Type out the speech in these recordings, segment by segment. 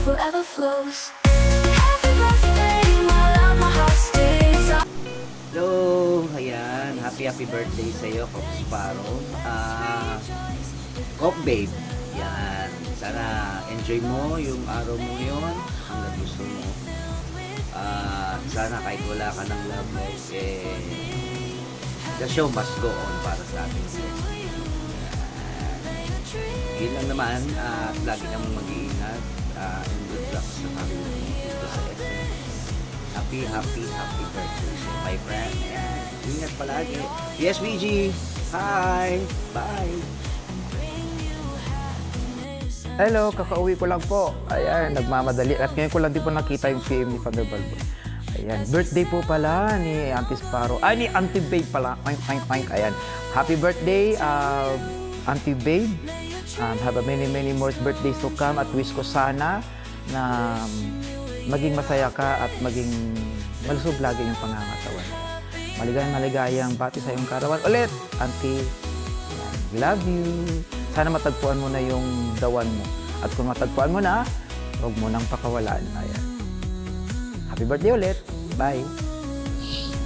forever flows. Happy birthday, my love, my heart stays up. Hello! Ayan, happy birthday sa iyo, Cop Sparrow. Cop Babe. Yan. Sana enjoy mo yung araw mo yon hanggang gusto mo. Sana kahit wala ka ng love life, the show must go on para sa atin. Yun lang naman, at lagi kang mag-iingat, and good luck sa family mo dito sa SM. Happy birthday, my friend. Ingat palagi. PSVG, hi! Bye! Hello, kakauwi ko lang po. Ayan, nagmamadali. At ngayon ko lang din po nakita yung PM ni Father Balbo. Ayan, birthday po pala ni Auntie Sparrow. Ay, ni Auntie Babe pala. Oink. Ayan, happy birthday, Auntie Babe. Have a many more birthdays to come. At wish ko sana na maging masaya ka at maging malusog lagi yung pangangatawan. Maligayang bati sa iyong karawan. Ulit, Auntie, love you. Sana matagpuan mo na yung dawan mo. At kung matagpuan mo na, huwag mo nang pakawalan. Ayan. Happy birthday ulit. Bye.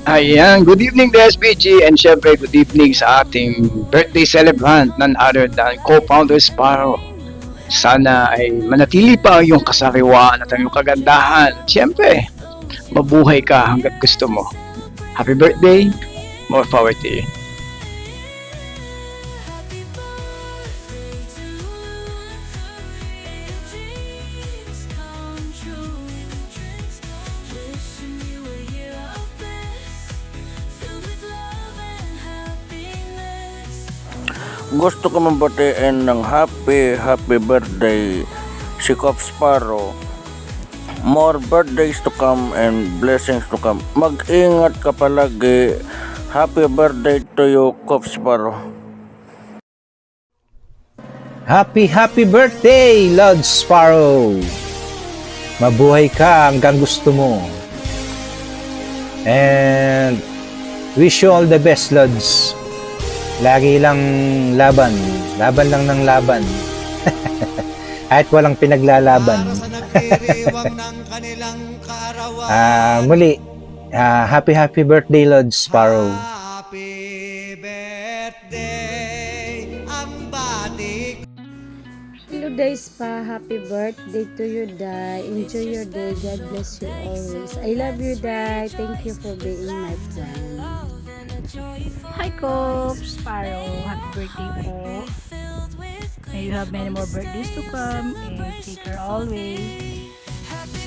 Ayan, good evening DSBG and syempre good evening sa ating birthday celebrant, none other than co-founder Sparrow. Sana ay manatili pa ang iyong kasariwaan at ang iyong kagandahan. Syempre, mabuhay ka hanggat gusto mo. Happy birthday, more power to you. Gusto ko mabatiin ng happy birthday si Cop Sparrow. More birthdays to come and blessings to come. Mag-ingat ka palagi. Happy birthday to you, Cop Sparrow. Happy birthday, Lord Sparrow! Mabuhay ka hanggang gusto mo. And wish you all the best, Lods. Lagi lang laban. Laban lang ng laban. Kahit walang pinaglalaban. Muli, happy birthday, Lord Sparrow. Happy birthday, ang bati. Hello Day Spa, happy birthday to you, Day. Enjoy your day. God bless you always. I love you, Day. Thank you for being my friend. Hi, Cop Sparrow. Happy birthday po. May you have many more birthdays to come and take care always.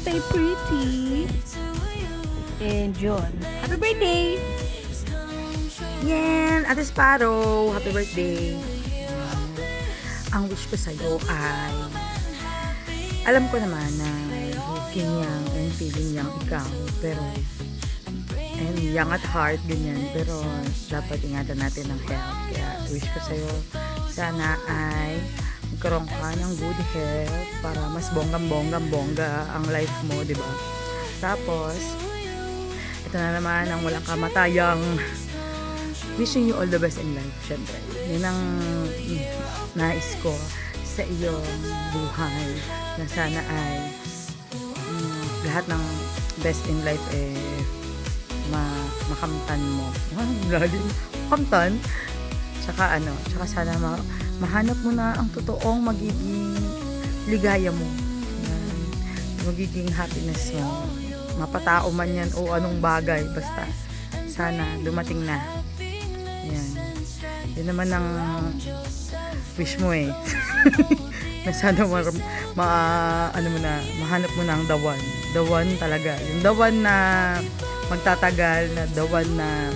Stay pretty. And John, happy birthday! Yan, Ate Sparrow, happy birthday. Ang wish ko sa'yo ay, alam ko naman na kinyang and feeling niyang ikaw, pero and young at heart, ganyan, pero dapat ingatan natin ng health. Kaya wish ko sa'yo, sana ay magkaroon ka ng good health para mas bongga ang life mo, di ba? Tapos, ito na naman ang walang kamatayang wishing you all the best in life, syempre. Yun ang nais ko sa iyong buhay, na sana ay lahat ng best in life makamtan mo. Lagi makamtan. Tsaka sana mahanap mo na ang totoong magiging ligaya mo. Yan. Magiging happiness mo. Mapatao man yan o anong bagay, basta sana dumating na. Yan. Yun naman ang wish mo na sana mahanap mo na ang the one talaga, yung the one na magtatagal, na the one na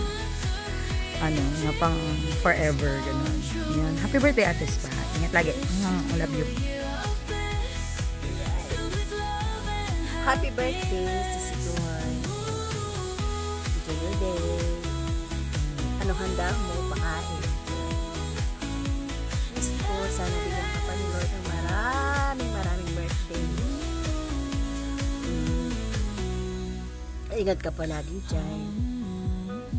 na pang forever, ganun. Yan. Happy birthday, Ate Spa. Ingat lagi. I love you. Happy birthday, Sisi Joy. Enjoy your day. Anong handa mo? Pakain. Gusto ko, sana bigyan ka pa ni Lord ng maraming birthday. Ingat ka palagi dyan.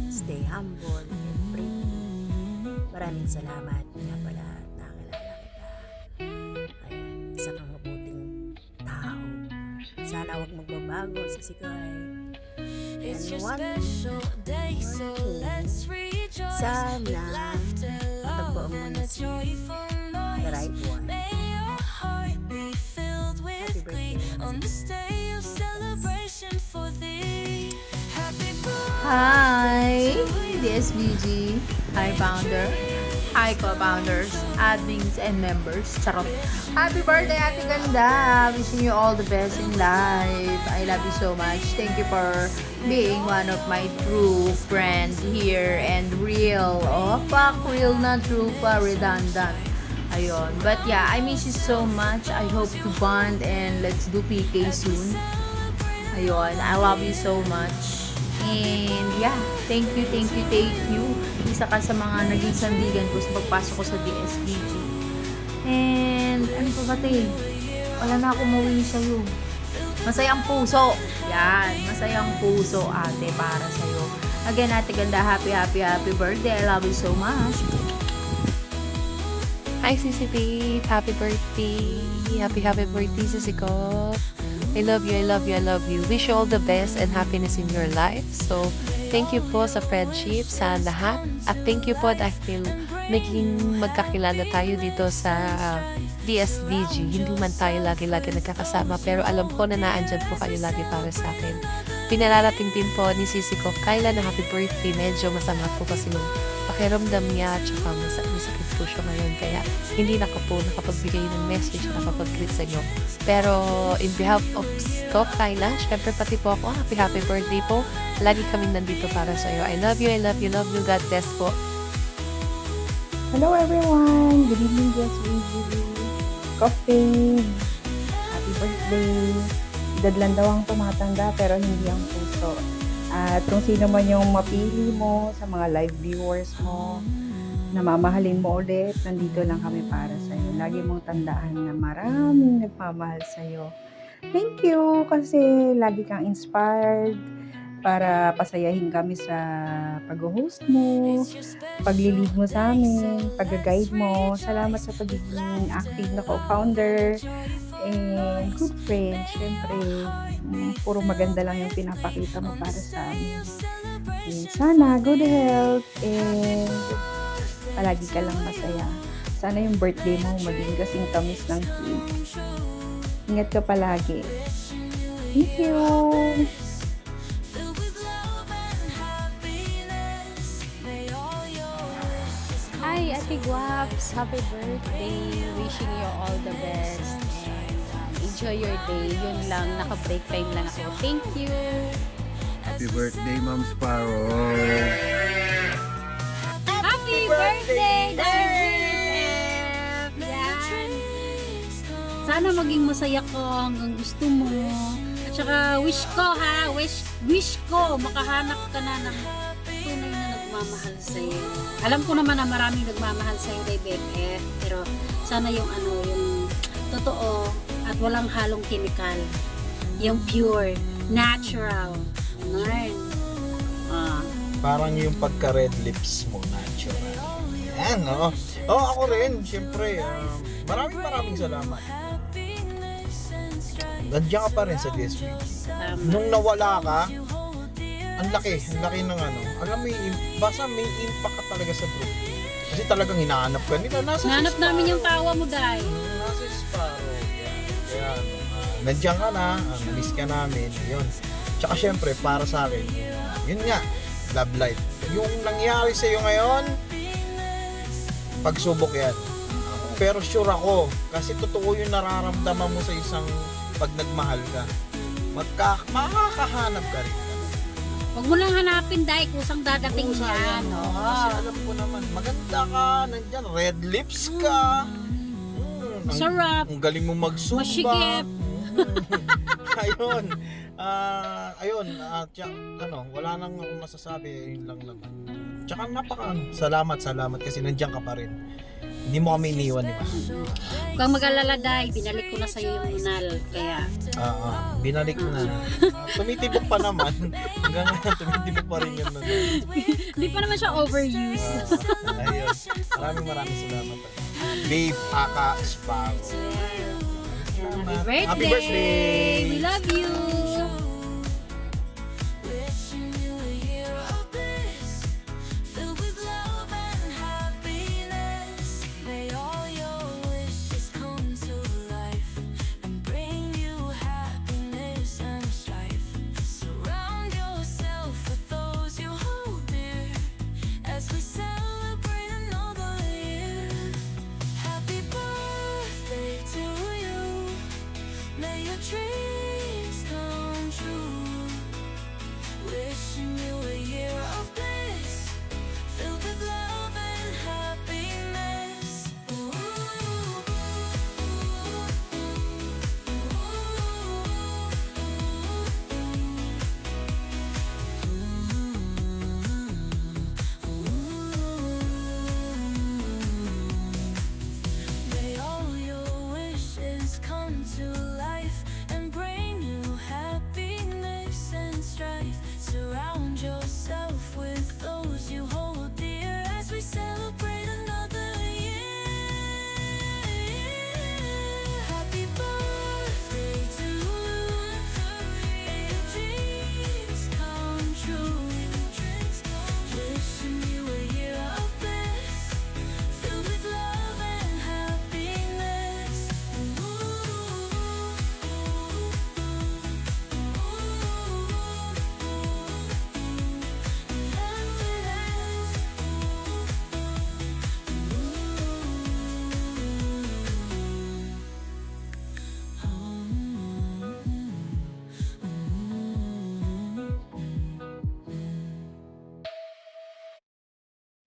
Stay humble and pray. Maraming salamat. Kaya pala nakilala kita. Ayan, isa kang mabuting tao. Sana huwag magbabago sa Sikoy. It's And your one special day, so let's rejoice. Sana With laughter, matagpuan love, mo and na a si joyful the noise. right one. May your heart be filled with Happy birthday. glee on this day of celebration for thee. Happy birthday. Hi, DSBG. Hi, founder. Hi, co-founders, admins, and members. Charot. Happy birthday, Ate Ganda. Wishing you all the best in life. I love you so much. Thank you for being one of my true friends here and real. Oh, fuck, real na true pa, redundant. Ayun. But yeah, I miss you so much. I hope to bond and let's do PK soon. Ayun. I love you so much. And yeah, thank you. Isa ka sa mga naging sandigan ko sa pagpasok ko sa DSBG. And ano pa ba te? Wala na akong mawin sa'yo. Masayang puso. Yan, masayang puso ate para sa'yo. Again, Ate Ganda, happy birthday. I love you so much. Hi, Sissy Babe. Happy birthday. Happy birthday, Sissy ko. I love you. Wish you all the best and happiness in your life. So, thank you po sa friendship, sa lahat. At thank you po dahil naging magkakilala tayo dito sa DSBG. Hindi man tayo lagi-lagi nagkakasama, pero alam ko na naandyan po kayo lagi para sa akin. Pinararating din po ni Sissy ko, Kyla, na happy birthday. Medyo masama po kasi nung pakiramdam niya, tsaka masakit po siya ngayon. Kaya hindi na po nakapagbigay ng message, nakapag-greet sa inyo. Pero in behalf of ko, Kyla, syempre pati po ako, happy birthday po. Lagi kaming nandito para sa iyo. I love you. God bless po. Hello everyone! Good evening, DSBG. Coffee! Happy birthday! Edad lang daw ang tumatanda pero hindi ang puso. At kung sino man yung mapili mo sa mga live viewers mo, namamahalin mo ulit, nandito lang kami para sa'yo. Lagi mong tandaan na maraming nagmamahal sa'yo. Thank you kasi lagi kang inspired para pasayahin kami sa pag-host mo, paglilid mo sa amin, pag-guide mo. Salamat sa pagiging active na co-founder and good friend. Siyempre, puro maganda lang yung pinapakita mo para sa amin. And sana good health and palagi ka lang masaya. Sana yung birthday mo maging kasing tamis ng cake. Ingat ka palagi. Thank you! Hi, Ate Guaps. Happy birthday. Wishing you all the best. And enjoy your day. Yun lang. Naka-break time lang ako. Thank you. Happy birthday, Ma'am Sparrow. Happy birthday, Darren! Yan. Sana maging masaya ko hanggang gusto mo. At saka wish ko makahanap ka na ng tunay na nagmamahal sa'yo. Alam ko naman na maraming nagmamahal sa'yo kay BFF, pero sana yung yung totoo at walang halong chemical. Yung pure, natural. Amen. Parang yung pagka-red lips mo, natural. Yan, no? Ako rin, syempre, maraming salamat. Nandiyan ka pa rin sa DSBG. Nung nawala ka, ang laki ng alam mo, basta may impact ka talaga sa group. Kasi talagang hinahanap ka nila. Nahanap namin yung tawa mo, Day. Nasa Sparrow. Kaya, nandiyan ka na, miss ka namin, yun. Tsaka syempre, para sa akin, yun nga, love life. Yung nangyari sa'yo ngayon, pagsubok yan. Pero sure ako, kasi totoo yung nararamdaman mo sa isang pag nagmahal ka. Makakahanap ka rin. Huwag mo lang hanapin, Day, kusang dadating yan. Kasi alam ko naman, maganda ka, nandyan, red lips ka. Sarap. Ang galing mo magsumba. Masigip. Ayun, wala nang akong masasabi, yun lang naman. Tsaka salamat kasi nandiyan ka pa rin. Hindi mo kami iniwan, di ba? Huwag kang mag-alala, Day, binalik ko na sa'yo yung nunal, kaya... binalik mo na. Tumitibok pa naman. Hanggang ngayon, tumitibok pa rin yun nunal. Hindi pa naman siya overuse. Ayun. Maraming salamat. Babe, Aka, Sparrow. Happy birthday! We love you! dream